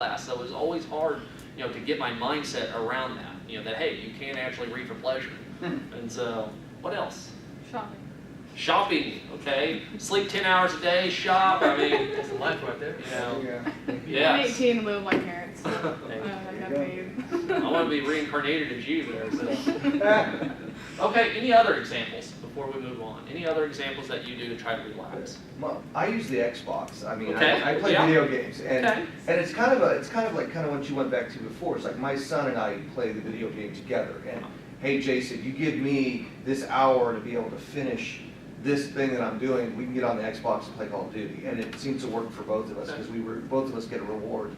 class, so it was always hard, to get my mindset around that. That hey, you can actually read for pleasure. And so, what else? Shopping. Shopping, okay. Sleep 10 hours a day, shop. I mean, that's a life right there. Yeah. I'm 18 and live with my parents. I want to be reincarnated as you there. So. Okay, any other examples before we move on? Any other examples that you do to try to relax? Well, I use the Xbox. I mean, okay. I play video games, and okay. and it's kind of like what you went back to before. It's like my son and I play the video game together. And hey, Jason, you give me this hour to be able to finish this thing that I'm doing, we can get on the Xbox and play Call of Duty, and it seems to work for both of us because both of us get a reward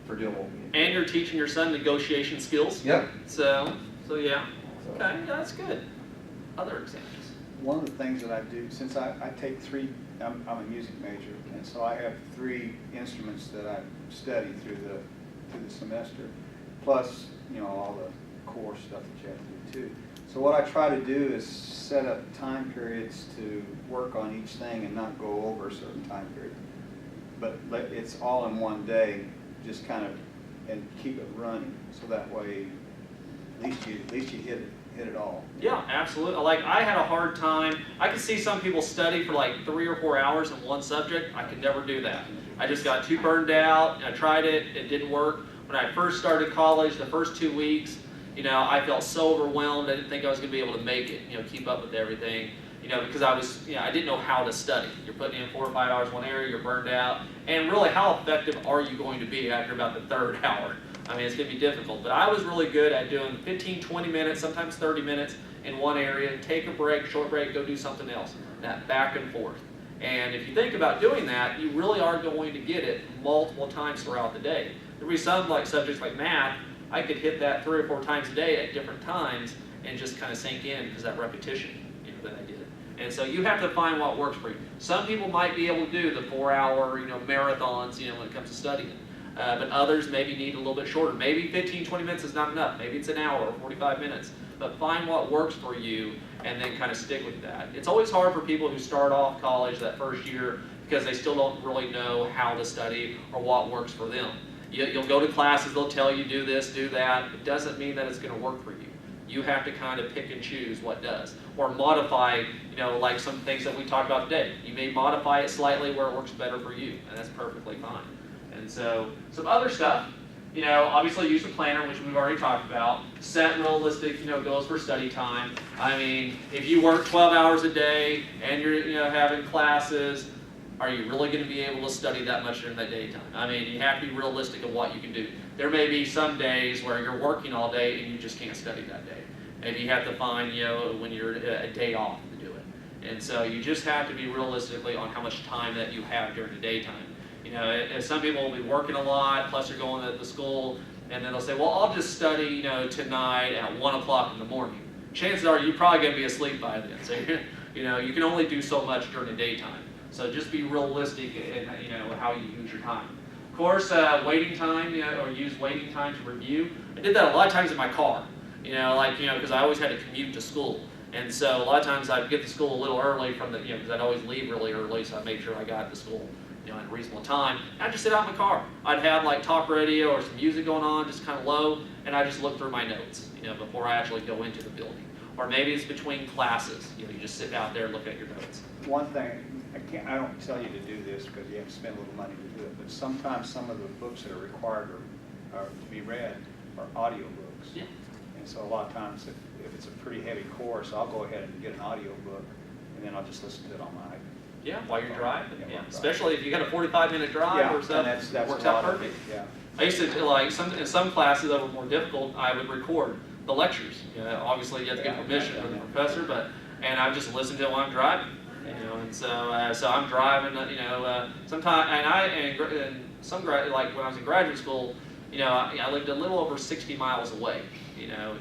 for doing what we do. And you're teaching your son negotiation skills. Yep. So yeah. Okay, that's good. Other examples. One of the things that I do, since I take I'm a music major, and so I have 3 instruments that I study through the semester, plus all the core stuff that you have to do too. So what I try to do is set up time periods to work on each thing and not go over a certain time period. But it's all in one day, just kind of, and keep it running, so that way at least you hit it all. Yeah, absolutely. Like I had a hard time. I could see some people study for like 3 or 4 hours in one subject. I could never do that. I just got too burned out. I tried it. It didn't work. When I first started college, the first 2 weeks, I felt so overwhelmed. I didn't think I was going to be able to make it. Keep up with everything. Because I didn't know how to study. You're putting in 4 or 5 hours in one area. You're burned out. And really, how effective are you going to be after about the 3rd hour? I mean, it's going to be difficult, but I was really good at doing 15, 20 minutes, sometimes 30 minutes in one area, take a break, short break, go do something else, that back and forth. And if you think about doing that, you really are going to get it multiple times throughout the day. There'll be some subjects like math, I could hit that 3 or 4 times a day at different times and just kind of sink in because that repetition that I did. And so you have to find what works for you. Some people might be able to do the 4-hour marathons when it comes to studying. But others maybe need a little bit shorter. Maybe 15, 20 minutes is not enough. Maybe it's an hour or 45 minutes. But find what works for you and then kind of stick with that. It's always hard for people who start off college that first year because they still don't really know how to study or what works for them. You'll go to classes, they'll tell you do this, do that. It doesn't mean that it's going to work for you. You have to kind of pick and choose what does. Or modify, like some things that we talked about today. You may modify it slightly where it works better for you, and that's perfectly fine. And so, some other stuff, obviously use a planner, which we've already talked about. Set realistic, goals for study time. I mean, if you work 12 hours a day and you're, having classes, are you really going to be able to study that much during that daytime? I mean, you have to be realistic of what you can do. There may be some days where you're working all day and you just can't study that day. Maybe you have to find, when you're a day off to do it. And so you just have to be realistically on how much time that you have during the daytime. Some people will be working a lot, plus they're going to the school, and then they'll say, well, I'll just study, tonight at 1 o'clock in the morning. Chances are you're probably going to be asleep by then. So, you can only do so much during the daytime. So just be realistic in, how you use your time. Of course, waiting time, or use waiting time to review. I did that a lot of times in my car, because I always had to commute to school. And so a lot of times I'd get to school a little early from the, because I'd always leave really early, so I'd make sure I got to school at a reasonable time. I'd just sit out in the car. I'd have talk radio or some music going on, just kind of low, and I just look through my notes, before I actually go into the building. Or maybe it's between classes. You just sit out there and look at your notes. One thing, I don't tell you to do this because you have to spend a little money to do it, but sometimes some of the books that are required or to be read are audio books. Yeah. And so a lot of times if it's a pretty heavy course, I'll go ahead and get an audio book and then I'll just listen to it on my iPad. Yeah, while you're driving. Yeah. Especially if you got a 45-minute drive or something. That works out perfect. Yeah. I used to in some classes that were more difficult, I would record the lectures. Obviously you have to get permission from the professor, and I just listen to it while I'm driving. And so I'm driving. Sometimes and some when I was in graduate school, I lived a little over 60 miles away.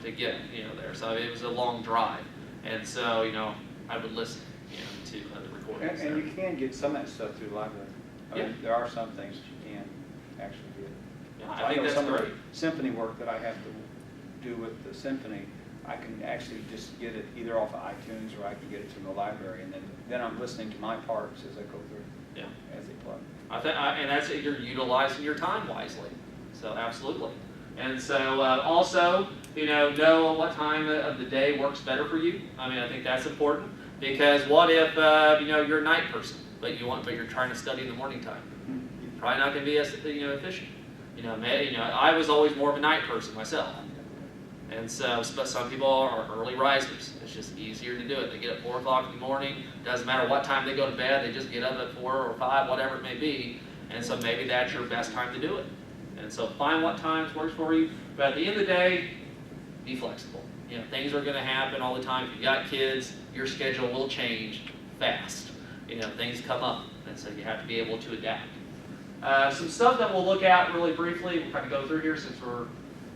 To get there, so it was a long drive, and so I would listen to the recordings. And you can get some of that stuff through the library. I mean, there are some things that you can actually get. Yeah, I think that's some great. of the symphony work that I have to do with the symphony, I can actually just get it either off of iTunes or I can get it from the library, and then I'm listening to my parts as I go through. Yeah. As they play. And that's you're utilizing your time wisely. So absolutely. And so also, know what time of the day works better for you. I mean, I think that's important, because what if you're a night person, but you're trying to study in the morning time? Probably not going to be as efficient. I was always more of a night person myself, and so but some people are early risers. It's just easier to do it. They get up 4 o'clock in the morning. Doesn't matter what time they go to bed. They just get up at 4 or 5, whatever it may be. And so maybe that's your best time to do it. And so find what times works for you. But at the end of the day, be flexible. Things are going to happen all the time. If you got kids, your schedule will change fast. Things come up, and so you have to be able to adapt. Some stuff that we'll look at really briefly. We'll kind of go through here since we're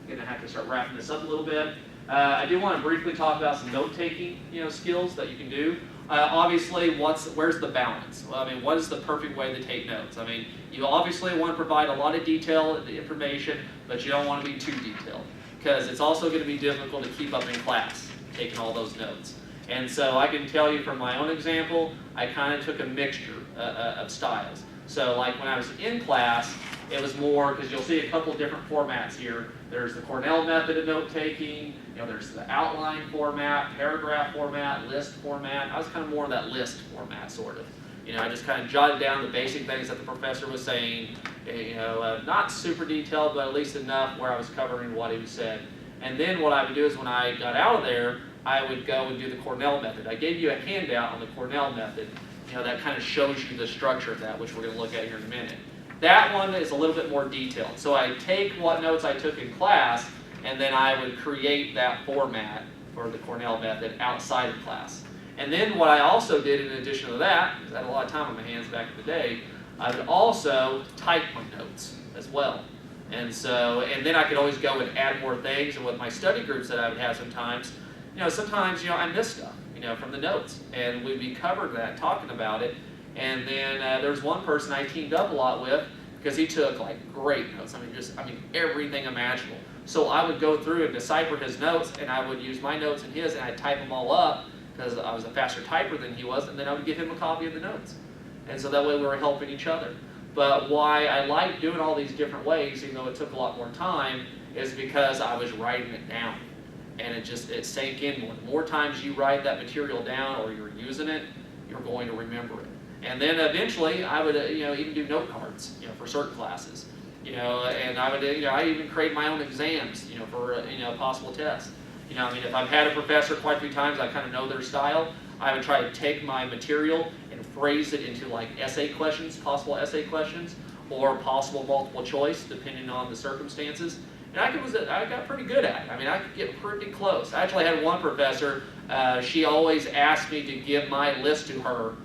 going to have to start wrapping this up a little bit. I do want to briefly talk about some note-taking, skills that you can do. Obviously, where's the balance? Well, I mean, what is the perfect way to take notes? I mean, you obviously want to provide a lot of detailed information, but you don't want to be too detailed, because it's also going to be difficult to keep up in class, taking all those notes. And so I can tell you from my own example, I kind of took a mixture of styles. So like when I was in class, it was more, because you'll see a couple different formats here. There's the Cornell method of note-taking, there's the outline format, paragraph format, list format. I was kind of more of that list format, sort of. I just kind of jotted down the basic things that the professor was saying, not super detailed, but at least enough where I was covering what he said. And then what I would do is when I got out of there, I would go and do the Cornell method. I gave you a handout on the Cornell method, that kind of shows you the structure of that, which we're going to look at here in a minute. That one is a little bit more detailed. So I take what notes I took in class, and then I would create that format for the Cornell method outside of class. And then what I also did in addition to that, because I had a lot of time on my hands back in the day, I would also type my notes as well. And then I could always go and add more things. And with my study groups that I would have sometimes, I miss stuff, from the notes. And we'd be covering that, talking about it. And then there's one person I teamed up a lot with, because he took great notes. I mean everything imaginable. So I would go through and decipher his notes, and I would use my notes and his, and I'd type them all up, because I was a faster typer than he was, and then I would give him a copy of the notes. And so that way we were helping each other. But why I like doing all these different ways, even though it took a lot more time, is because I was writing it down. And it sank in more. The more times you write that material down or you're using it, you're going to remember it. And then eventually I would even do note cards, for certain classes. And I would I even create my own exams, for possible tests. If I've had a professor quite a few times, I kind of know their style. I would try to take my material and phrase it into essay questions, possible essay questions, or possible multiple choice, depending on the circumstances. And I got pretty good at it. I could get pretty close. I actually had one professor, she always asked me to give my list to her,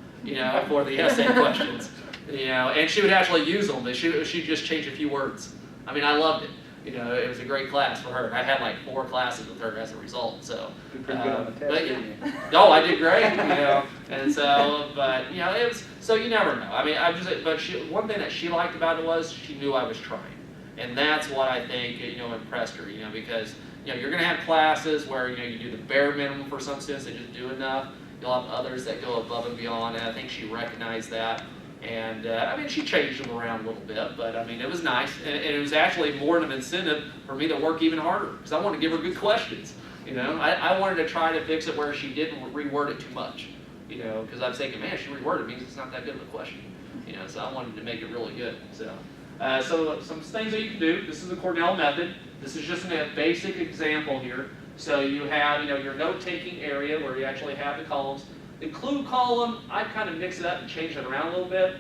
for the essay questions. And she would actually use them, but she'd just change a few words. I loved it. It was a great class for her. I had 4 classes with her as a result. So, did pretty good on the test. No, I did great. And so, but it was. So you never know. But one thing that she liked about it was she knew I was trying, and that's what I think impressed her. Because you're going to have classes where you do the bare minimum for some students, they just do enough. You'll have others that go above and beyond, and I think she recognized that. And she changed them around a little bit, but it was nice, and it was actually more of an incentive for me to work even harder, because I wanted to give her good questions. I wanted to try to fix it where she didn't reword it too much, because I was thinking, man, she reworded it means it's not that good of a question, so I wanted to make it really good. So some things that you can do. This is the Cornell method. This is just a basic example here. So you have your note-taking area where you actually have the columns. The clue column, I kind of mix it up and change it around a little bit.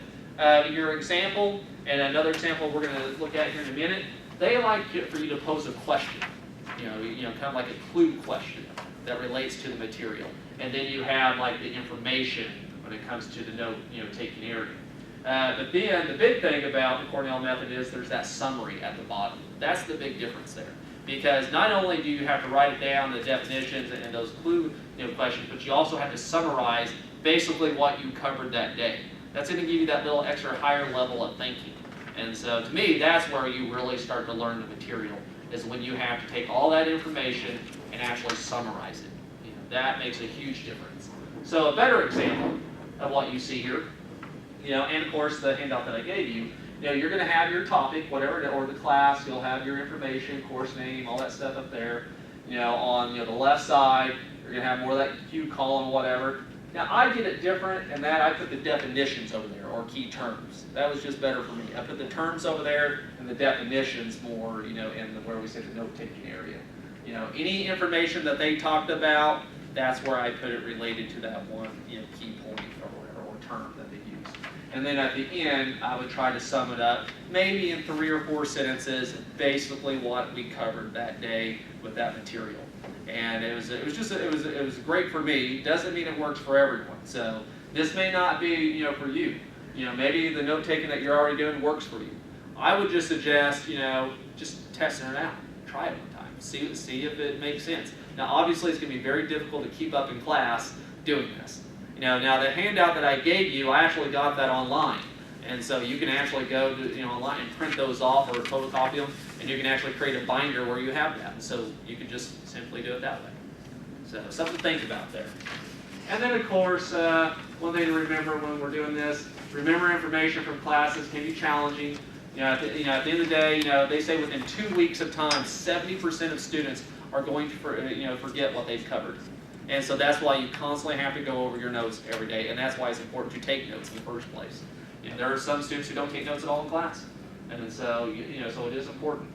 Your example, and another example we're going to look at here in a minute, they like for you to pose a question, kind of like a clue question that relates to the material. And then you have the information when it comes to the note-taking area. But then the big thing about the Cornell method is there's that summary at the bottom. That's the big difference there. Because not only do you have to write it down, the definitions and those clue questions, but you also have to summarize basically what you covered that day. That's going to give you that little extra higher level of thinking. And so to me, that's where you really start to learn the material, is when you have to take all that information and actually summarize it. That makes a huge difference. So a better example of what you see here, and of course the handout that I gave you, you're going to have your topic, whatever, or the class. You'll have your information, course name, all that stuff up there. On the left side, you're going to have more of that Q column, whatever. Now, I did it different in that I put the definitions over there, or key terms. That was just better for me. I put the terms over there and the definitions more, in where we say the note-taking area. Any information that they talked about, that's where I put it related to that one, key point or whatever, or term that they use. And then at the end, I would try to sum it up, maybe in 3 or 4 sentences, basically what we covered that day with that material. And it was great for me. Doesn't mean it works for everyone. So this may not be, for you. Maybe the note taking that you're already doing works for you. I would just suggest, just testing it out. Try it one time. See if it makes sense. Now, obviously, it's going to be very difficult to keep up in class doing this. Now the handout that I gave you, I actually got that online. And so you can actually go to, online and print those off or photocopy them, and you can actually create a binder where you have that. So you can just simply do it that way. So something to think about there. And then, of course, one thing to remember when we're doing this, remember information from classes can be challenging. At the end of the day, they say within 2 weeks of time, 70% of students are going to forget what they've covered. And so that's why you constantly have to go over your notes every day, and that's why it's important to take notes in the first place. There are some students who don't take notes at all in class, and so so it is important.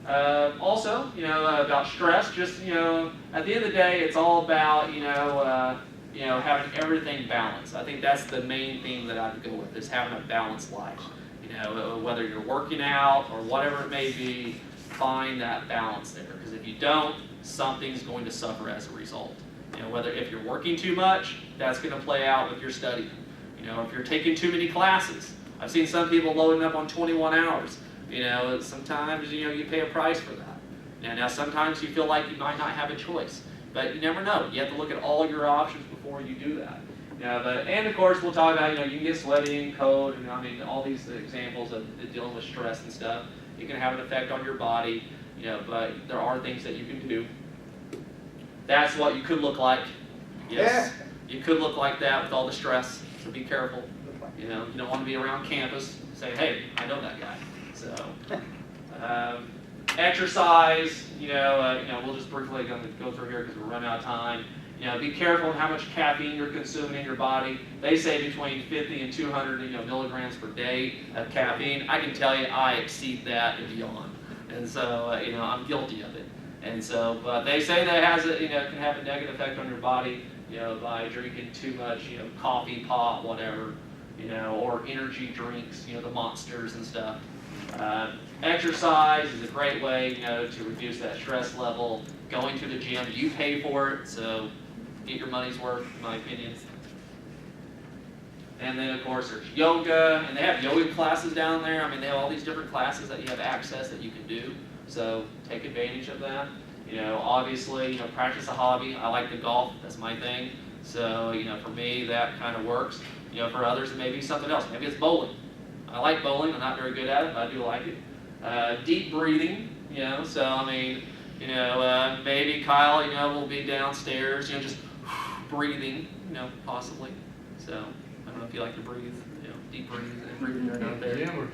Also, about stress. Just at the end of the day, it's all about having everything balanced. I think that's the main theme that I would go with, is having a balanced life. Whether you're working out or whatever it may be, find that balance there. Because if you don't, something's going to suffer as a result. If you're working too much, that's going to play out with your studying. If you're taking too many classes. I've seen some people loading up on 21 hours. Sometimes, you pay a price for that. Now, sometimes you feel like you might not have a choice. But you never know. You have to look at all your options before you do that. And of course, we'll talk about, you can get sweating, cold, all these examples of dealing with stress and stuff. It can have an effect on your body, but there are things that you can do. That's what you could look like. Yes. Yeah. You could look like that with all the stress. So be careful. You don't want to be around campus and say, hey, I know that guy. So, exercise, we'll just briefly go through here because we're running out of time. Be careful on how much caffeine you're consuming in your body. They say between 50 and 200 milligrams per day of caffeine. I can tell you I exceed that and beyond. And so, I'm guilty of it. And so, but they say that can have a negative effect on your body, by drinking too much, coffee, pop, whatever, or energy drinks, the Monsters and stuff. Exercise is a great way, to reduce that stress level. Going to the gym, you pay for it, so get your money's worth, in my opinion. And then, of course, there's yoga, and they have yoga classes down there. They have all these different classes that you have access that you can do, so take advantage of that. Obviously, practice a hobby. I like to golf, that's my thing. So, for me, that kind of works. For others, it may be something else. Maybe it's bowling. I like bowling. I'm not very good at it, but I do like it. Deep breathing, so, maybe Kyle, will be downstairs, just breathing, possibly. So, I don't know if you like to breathe, deep breathing or not there.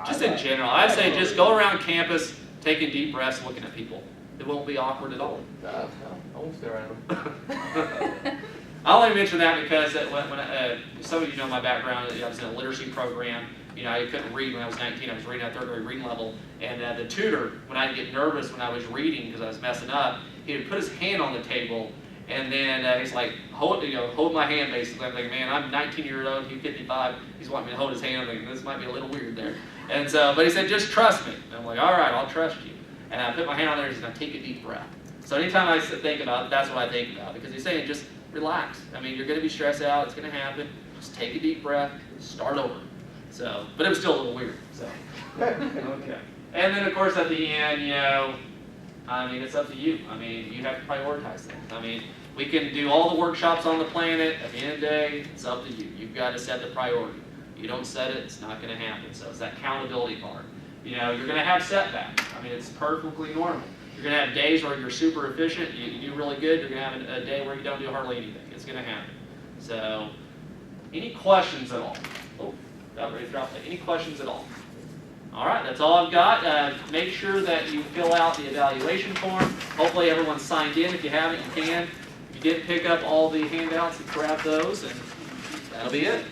Just in general. I'd say just go around campus, taking deep breaths and looking at people. It won't be awkward at all. I won't stare at them. I only mention that because when some of you know my background, I was in a literacy program. I couldn't read when I was 19. I was reading at 3rd grade reading level. And the tutor, when I'd get nervous when I was reading because I was messing up, he would put his hand on the table, and then he's like, hold my hand, basically. I'm thinking, man, I'm 19 years old, he's 55. He's wanting me to hold his hand. I'm thinking, this might be a little weird there. And so, but he said, just trust me. And I'm like, all right, I'll trust you. And I put my hand on there and he said, now take a deep breath. So anytime I think about it, that's what I think about. Because he's saying, just relax. You're going to be stressed out. It's going to happen. Just take a deep breath. Start over. So, but it was still a little weird. So, okay. And then, of course, at the end, it's up to you. You have to prioritize things. We can do all the workshops on the planet. At the end of the day, it's up to you. You've got to set the priority. You don't set it, it's not going to happen. So it's that accountability part. You're going to have setbacks. It's perfectly normal. You're going to have days where you're super efficient, you do really good. You're going to have a day where you don't do hardly anything. It's going to happen. So, any questions at all? Oh. About ready to drop it. Any questions at all? All right, that's all I've got. Make sure that you fill out the evaluation form. Hopefully everyone's signed in. If you haven't, you can. If you did pick up all the handouts, grab those, and that'll be it.